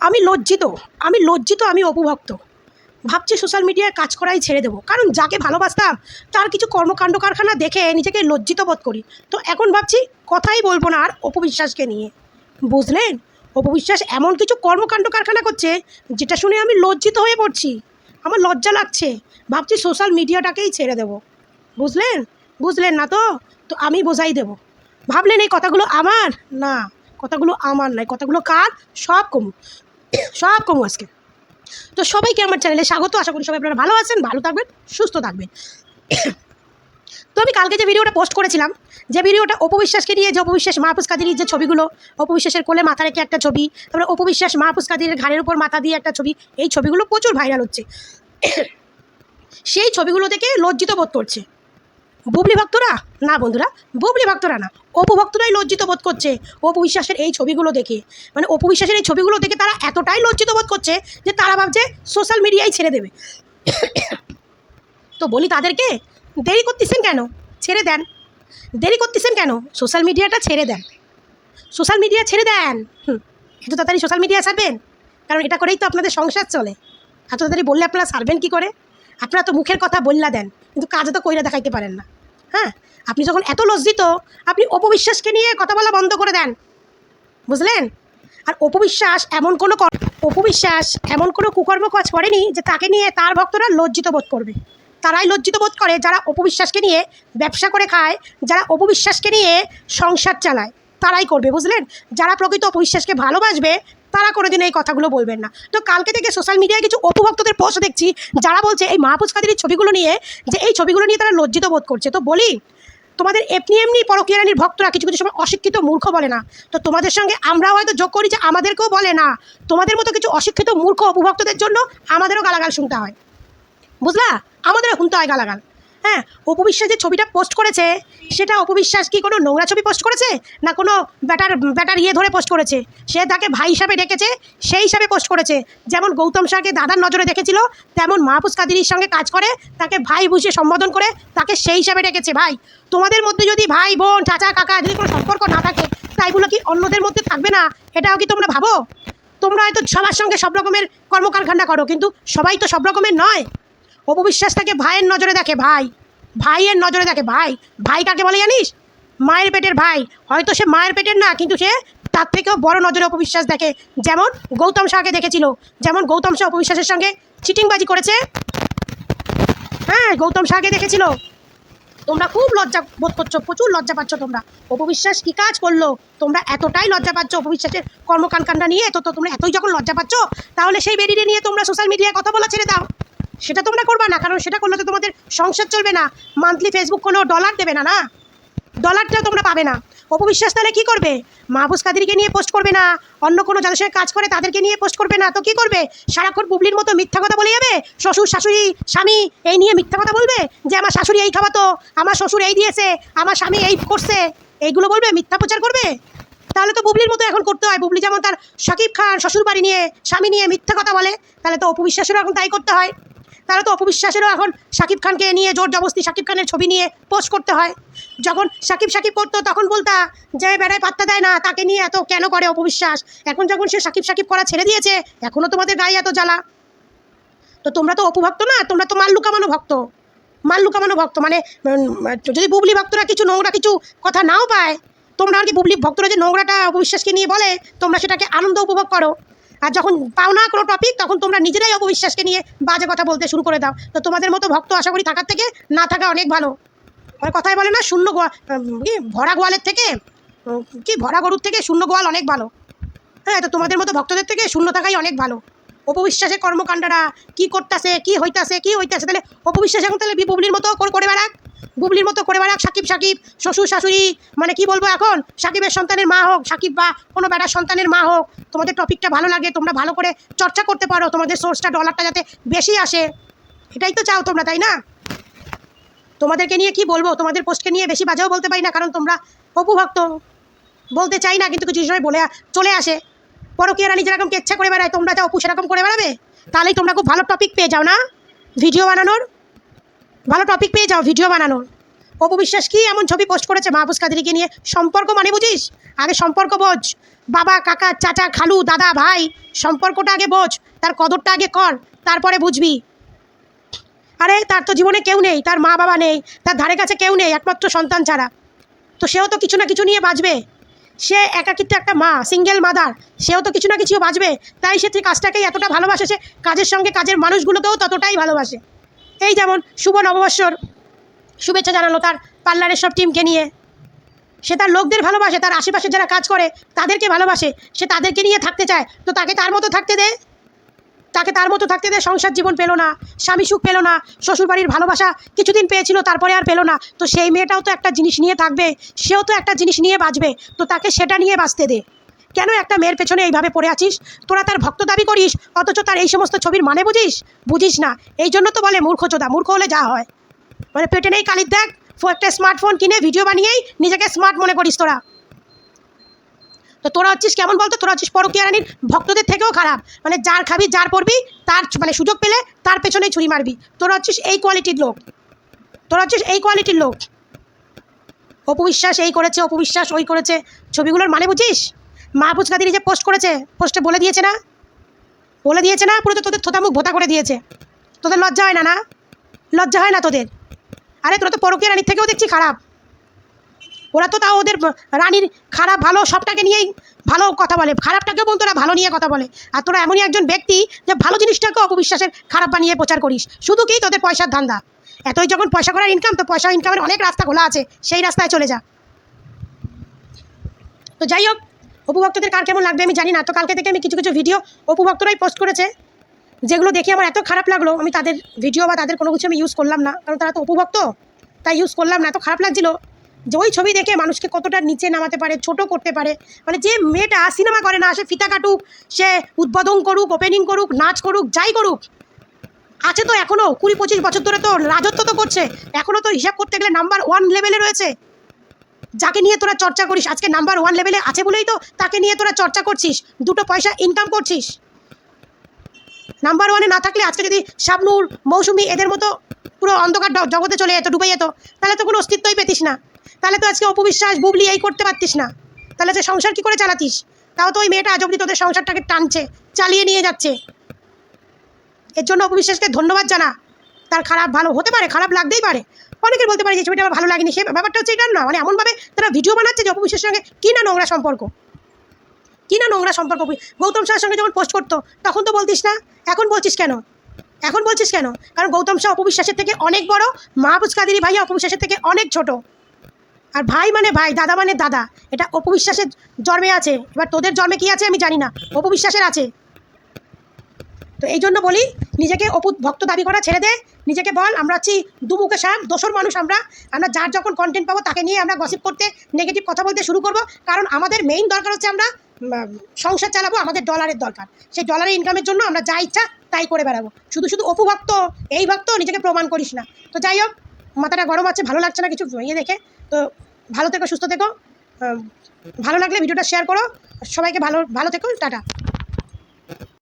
আমি লজ্জিত, আমি অপুভক্ত। ভাবছি সোশ্যাল মিডিয়ায় কাজ করাই ছেড়ে দেবো, কারণ যাকে ভালোবাসতাম তার কিছু কর্মকাণ্ড কারখানা দেখে নিজেকে লজ্জিত বোধ করি। তো এখন ভাবছি কথাই বলবো না আর অপু বিশ্বাসকে নিয়ে, বুঝলেন? অপু বিশ্বাস এমন কিছু কর্মকাণ্ড কারখানা করছে যেটা শুনে আমি লজ্জিত হয়ে পড়ছি, আমার লজ্জা লাগছে। ভাবছি সোশ্যাল মিডিয়াটাকেই ছেড়ে দেবো, বুঝলেন না? তো আমি বোঝাই দেবো। ভাবলেন এই কথাগুলো আমার না, কথাগুলো আমার নয়, কথাগুলো কার? সব কমু আজকে। তো সবাইকে আমার চ্যানেলে স্বাগত। আশা করি সবাই আপনারা ভালো আছেন, ভালো থাকবেন, সুস্থ থাকবেন। তো আমি কালকে যে ভিডিওটা পোস্ট করেছিলাম, যে ভিডিওটা অপু বিশ্বাসকে নিয়ে, যে অপু বিশ্বাস মাহফুজ কাদিরের যে ছবিগুলো, অপু বিশ্বাসের কোলে মাথা রেখে একটা ছবি, তারপরে অপু বিশ্বাস মাহফুজ কাদিরের ঘাড়ের উপর মাথা দিয়ে একটা ছবি, এই ছবিগুলো প্রচুর ভাইরাল হচ্ছে। সেই ছবিগুলো দেখে লজ্জিত বোধ করছে বুবলি ভক্তরা। না বন্ধুরা, বুবলি ভক্তরা না, অপু ভক্তরাই লজ্জিত বোধ করছে অপু বিশ্বাসের এই ছবিগুলো দেখে। মানে অপু বিশ্বাসের এই ছবিগুলো দেখে তারা এতটাই লজ্জিত বোধ করছে যে তারা ভাবছে সোশ্যাল মিডিয়ায় ছেড়ে দেবে। তো বলি তাদেরকে, দেরি করতেছেন কেন? ছেড়ে দেন। দেরি করতেছেন কেন? সোশ্যাল মিডিয়াটা ছেড়ে দেন, সোশ্যাল মিডিয়া ছেড়ে দেন। এত তাড়াতাড়ি সোশ্যাল মিডিয়া ছাড়বেন? কারণ এটা করেই তো আপনাদের সংসার চলে। এত তাড়াতাড়ি বললে আপনারা ছাড়বেন কী করে? আপনারা তো মুখের কথা বললা দেন, কিন্তু কাজে তো কইরা দেখাইতে পারেন না। হ্যাঁ, আপনি যখন এত লজ্জিত, আপনি অপু বিশ্বাসকে নিয়ে কথা বলা বন্ধ করে দেন, বুঝলেন? আর অপু বিশ্বাস এমন কোনো কুকর্ম কাজ করেনি যে তাকে নিয়ে তার ভক্তরা লজ্জিত বোধ করবে। তারাই লজ্জিত বোধ করে যারা অপু বিশ্বাসকে নিয়ে ব্যবসা করে খায়, যারা অপু বিশ্বাসকে নিয়ে সংসার চালায়, তারাই করবে, বুঝলেন? যারা প্রকৃত অপু বিশ্বাসকে ভালোবাসবে তারা কোনোদিন এই কথাগুলো বলবেন না। তো কালকে থেকে সোশ্যাল মিডিয়ায় কিছু অপু ভক্তদের পোস্ট দেখছি যারা বলছে এই মাহফুজ কাদিরের ছবিগুলো নিয়ে, যে এই ছবিগুলো নিয়ে তারা লজ্জিত বোধ করছে। তো বলি, তোমাদের এমনি পরকীয়া রানীর ভক্তরা কিছু সময় অশিক্ষিত মূর্খ বলে না, তো তোমাদের সঙ্গে আমরাও হয়তো যোগ করি যে আমাদেরকেও বলে না। তোমাদের মতো কিছু অশিক্ষিত মূর্খ অপুভক্তদের জন্য আমাদেরও গালাগাল শুনতে হয়, বুঝলা? আমাদেরও শুনতে হয় গালাগাল। হ্যাঁ, অপু বিশ্বাস যে ছবিটা পোস্ট করেছে, সেটা অপু বিশ্বাস কি কোনো নোংরা ছবি পোস্ট করেছে, না কোনো ব্যাটার ইয়ে ধরে পোস্ট করেছে? সে তাকে ভাই হিসাবে ডেকেছে, সেই হিসাবে পোস্ট করেছে। যেমন গৌতম শাহকে দাদার নজরে দেখেছিল, তেমন মাহফুজ কাদিরের সঙ্গে কাজ করে তাকে ভাই বুঝিয়ে সম্বোধন করে তাকে সেই হিসাবে ডেকেছে। ভাই, তোমাদের মধ্যে যদি ভাই বোন চাচা কাকা যদি কোনো সম্পর্ক না থাকে, তাইগুলো কি অন্যদের মধ্যে থাকবে না? এটাও কি তোমরা ভাবো? তোমরা হয়তো সবার সঙ্গে সব রকমের কর্মকারখানা করো, কিন্তু সবাই তো সব রকমের নয়। অপু বিশ্বাস তাকে ভাইয়ের নজরে দেখে, ভাইয়ের নজরে দেখে। ভাই কাকে বলে জানিস? মায়ের পেটের ভাই। হয়তো সে মায়ের পেটের না, কিন্তু সে তার থেকেও বড় নজরে অপু বিশ্বাস দেখে। যেমন গৌতম শাহকে দেখেছিল, যেমন গৌতম শাহ অপু বিশ্বাসের সঙ্গে চিটিংবাজি করেছে। হ্যাঁ, গৌতম শাহকে দেখেছিল। তোমরা খুব লজ্জা বোধ করছো, প্রচুর লজ্জা পাচ্ছ তোমরা। অপু বিশ্বাস কী কাজ করলো? তোমরা এতটাই লজ্জা পাচ্ছ অপু বিশ্বাসের কর্মকাণ্ডটা নিয়ে। তো তোমরা এতই যখন লজ্জা পাচ্ছ, তাহলে সেই বেরিয়ে নিয়ে তোমরা সোশ্যাল মিডিয়ায় কথা বলা ছেড়ে দাও। সেটা তোমরা করবা না, কারণ সেটা করলে তো তোমাদের সংসার চলবে না। মান্থলি ফেসবুক কোনো ডলার দেবে না, ডলারটাও তোমরা পাবে না। অপু বিশ্বাস তাহলে কী করবে? মাহফুজ কাদিরকে নিয়ে পোস্ট করবে না, অন্য কোনো যাদের সঙ্গে কাজ করে তাদেরকে নিয়ে পোস্ট করবে না, তো কী করবে? সারাক্ষণ বুবলির মতো মিথ্যা কথা বলে যাবে। শ্বশুর শাশুড়ি স্বামী এই নিয়ে মিথ্যা কথা বলবে, যে আমার শাশুড়ি এই খাওয়াতো, আমার শ্বশুর এই দিয়েছে, আমার স্বামী এই করছে, এইগুলো বলবে, মিথ্যা প্রচার করবে। তাহলে তো বুবলির মতো এখন করতে হয়। বুবলি যেমন তার শাকিব খান শ্বশুর বাড়ি নিয়ে, স্বামী নিয়ে মিথ্যা কথা বলে, তাহলে তো অপু বিশ্বাসেরও এখন তাই করতে হয়। তাহলে তো অপু বিশ্বাসেরও এখন শাকিব খানকে নিয়ে জোর জবরদস্তি শাকিব খানের ছবি নিয়ে পোস্ট করতে হয়। যখন সাকিব করতো তখন বলতা যে বেড়ায় পাত্তা দেয় না, তাকে নিয়ে এত কেন করে অপু বিশ্বাস। এখন যখন সে সাকিব করা ছেড়ে দিয়েছে, এখনও তোমাদের গায়ে এত জ্বালা। তো তোমরা তো অপু ভক্ত না, তোমরা তো মাল্লু কামানো ভক্ত। মানে যদি বুবলি ভক্তরা কিছু নোংরা কিছু কথা নাও পায়, তোমরা আর কি বুবলি ভক্তরা যে নোংরাটা অপু বিশ্বাসকে নিয়ে বলে, তোমরা সেটাকে আনন্দ উপভোগ করো। আর যখন পাও না কোনো টপিক, তখন তোমরা নিজেরাই অপু বিশ্বাসকে নিয়ে বাজে কথা বলতে শুরু করে দাও। তো তোমাদের মতো ভক্ত আশা করি থাকার থেকে না থাকা অনেক ভালো। কথায় বলে না, ভরা গোয়ালের থেকে ভরা গরুর থেকে শূন্য গোয়াল অনেক ভালো। হ্যাঁ, তো তোমাদের মতো ভক্তদের থেকে শূন্য থাকাই অনেক ভালো। অপু বিশ্বাসের কর্মকাণ্ডরা কী করতেছে, কী হইতাছে, তাহলে অপু বিশ্বাস এখন তাহলে বুবলির মতো করে বেড়াক। সাকিব শ্বশুর শাশুড়ি, মানে কি বলবো, এখন সাকিবের সন্তানের মা হোক, সাকিব বা কোনো বেটার সন্তানের মা হোক, তোমাদের টপিকটা ভালো লাগে, তোমরা ভালো করে চর্চা করতে পারো, তোমাদের সোর্সটা ডলারটা যাতে বেশি আসে, এটাই তো চাও তোমরা, তাই না? তোমাদেরকে নিয়ে কি বলবো, তোমাদের পোস্টকে নিয়ে বেশি বাজেও বলতে পারি না, কারণ তোমরা অপু ভক্ত। বলতে চাই না, কিন্তু কিছু সময় বলে চলে আসে। পরকীয়া রানী যেরকম কেচ্ছা করে বেড়ায়, তোমরা যা অপু সেরকম করে বেড়াবে? তাহলেই তোমরা খুব ভালো টপিক পেয়ে যাও না ভিডিও বানানোর, অপু বিশ্বাস কি এমন ছবি পোস্ট করেছে মাহফুজ কাদেরীকে নিয়ে? সম্পর্ক মানে বুঝিস? আগে সম্পর্ক বোঝ, বাবা কাকা চাচা খালু দাদা ভাই, সম্পর্কটা আগে বোঝ, তার কদরটা আগে কর, তারপরে বুঝবি। আরে তার তো জীবনে কেউ নেই, তার মা বাবা নেই, তার ধারে কাছে কেউ নেই একমাত্র সন্তান ছাড়া। তো সেও তো কিছু না কিছু নিয়ে বাঁচবে। সে একাকিত্ব একটা মা, সিঙ্গেল মাদার, সেও তো কিছু না কিছু বাঁচবে। তাই সে কাজটাকেই এতটা ভালোবাসে, সে কাজের সঙ্গে কাজের মানুষগুলোকেও ততটাই ভালোবাসে। এই যেমন শুভ নববর্ষর শুভেচ্ছা জানালো তার পার্লারের সব টিমকে নিয়ে। সে তার লোকদের ভালোবাসে, তার আশেপাশে যারা কাজ করে তাদেরকে ভালোবাসে, সে তাদেরকে নিয়ে থাকতে চায়। তো তাকে তার মতো থাকতে দে, সংসার জীবন পেলো না, স্বামী সুখ পেলো না, শ্বশুরবাড়ির ভালোবাসা কিছুদিন পেয়েছিল, তারপরে আর পেলো না। তো সেই মেয়েটাও তো একটা জিনিস নিয়ে থাকবে, সেও তো একটা জিনিস নিয়ে বাঁচবে। তো তাকে সেটা নিয়ে বাঁচতে দে। কেন একটা মেয়ের পেছনে এইভাবে পড়ে আছিস? তোরা তার ভক্ত দাবি করিস, অথচ তার এই সমস্ত ছবির মানে বুঝিস না। এই জন্য তো বলে মূর্খ চোদা, মূর্খ হলে যা হয়। মানে পেটে নেই কালির দেখ, একটা স্মার্টফোন কিনে ভিডিও বানিয়েই নিজেকে স্মার্ট মনে করিস তোরা। তো তোরা হচ্ছিস কেমন বলতো? তোরা হচ্ছিস পরকীয়া রানীর ভক্তদের থেকেও খারাপ। মানে যার খাবি যার পড়বি তার মানে সুযোগ পেলে তার পেছনেই ছুরি মারবি। তোরা হচ্ছিস এই কোয়ালিটির লোক। অপু বিশ্বাস এই করেছে, অপু বিশ্বাস ওই করেছে, ছবিগুলোর মানে বুঝিস? মাহফুজ কাদেরী যে পোস্ট করেছে, পোস্টে বলে দিয়েছে না পুরো তো তোদের থোতামুখ ভোতা করে দিয়েছে। তোদের লজ্জা হয় না? লজ্জা হয় না তোদের? আরে তোরা তো পরকীয়া রানীর থেকেও দেখছি খারাপ। ওরা তো তাও ওদের রানীর খারাপ ভালো সবটাকে নিয়েই ভালো কথা বলে, খারাপটাকেও বলতো তোরা ভালো নিয়ে কথা বলে। আর তোরা এমনই একজন ব্যক্তি যে ভালো জিনিসটাকে অপবিশ্বাসের খারাপ বানিয়ে প্রচার করিস। শুধু কি তোদের পয়সার ধান্দা। এতই যখন পয়সা করার ইনকাম, তো পয়সা ইনকামের অনেক রাস্তা খোলা আছে, সেই রাস্তায় চলে যা। তো যাই হোক, অপু ভক্তদের কার কেমন লাগবে আমি জানি না। তো কালকে থেকে আমি কিছু ভিডিও অপু ভক্তরাই পোস্ট করেছে, যেগুলো দেখে আমার এত খারাপ লাগলো, আমি তাদের ভিডিও বা তাদের কোনো কিছু আমি ইউজ করলাম না, কারণ তারা তো অপু ভক্ত, তাই ইউজ করলাম না। এত খারাপ লাগছিল যে ওই ছবি দেখে মানুষকে কতটা নিচে নামাতে পারে, ছোট করতে পারে। মানে যে মেয়েটা সিনেমা করে না, সে ফিতা কাটুক, সে উদ্বোধন করুক, ওপেনিং করুক, নাচ করুক, যাই করুক, আছে তো এখনও 20-25 বছর ধরে তো রাজত্ব তো করছে, এখনও তো হিসাব করতে গেলে নাম্বার 1 লেভেলে রয়েছে। যাকে নিয়ে তোরা চর্চা করিস, আজকে নাম্বার 1 লেভেলে আছে বলেই তো তাকে নিয়ে তোরা চর্চা করছিস, দুটো পয়সা ইনকাম করছিস। নাম্বার 1-এ না থাকলে আজকে যদি শাবনূর, মৌসুমি এদের মতো পুরো অন্ধকার জগতে চলে যেত, ডুবে যেত, তাহলে তো কোনো অস্তিত্বই পেতিস না। তাহলে তো আজকে অপু বিশ্বাস, বুবলি এই করতে পারতিস না। তাহলে যে সংসার কী করে চালাতিস? তাও তো ওই মেয়েটা আজ অবধি তোদের সংসারটাকে টানছে, চালিয়ে নিয়ে যাচ্ছে। এর জন্য অপু বিশ্বাসকে ধন্যবাদ জানা। তার খারাপ ভালো হতে পারে, খারাপ লাগতেই পারে, অনেকের বলতে পারে যে ছবিটা আমার ভালো লাগেনি, সে ব্যাপারটা হচ্ছে এটা না। মানে এমনভাবে তারা ভিডিও বানাচ্ছে যে অপু বিশ্বাসের সঙ্গে কী না নোংরা সম্পর্ক। গৌতম শাহের সঙ্গে যখন পোস্ট করতো তখন তো বলতিস না, এখন বলছিস কেন? কারণ গৌতম শাহ অপু বিশ্বাসের থেকে অনেক বড়, মাহফুজ কাদেরী ভাইয়া অপু বিশ্বাসের থেকে অনেক ছোট। আর ভাই মানে ভাই, দাদা মানে দাদা, এটা অপু বিশ্বাসের জন্মে আছে। এবার তোদের জন্মে কি আছে আমি জানি না, অপু বিশ্বাসের আছে। তো এই জন্য বলি, নিজেকে অপু ভক্ত দাবি করা ছেড়ে দে। নিজেকে বল আমরা হচ্ছি দুমুখে শাক, দোসর মানুষ। আমরা যার যখন কন্টেন্ট পাবো তাকে নিয়ে আমরা গসিপ করতে, নেগেটিভ কথা বলতে শুরু করব। কারণ আমাদের মেইন দরকার হচ্ছে আমরা সংসার চালাবো, আমাদের ডলারের দরকার। সেই ডলারের ইনকামের জন্য আমরা যা ইচ্ছা তাই করে বেড়াবো। শুধু অপু ভক্ত, এই ভক্ত, নিজেকে প্রমাণ করিস না। তো যাই হোক, মাথাটা গরম আছে, ভালো লাগছে না কিছু ইয়ে দেখে। তো ভালো থেকো, সুস্থ থেকো, ভালো লাগলে ভিডিওটা শেয়ার করো, সবাইকে ভালো থেকো, টাটা।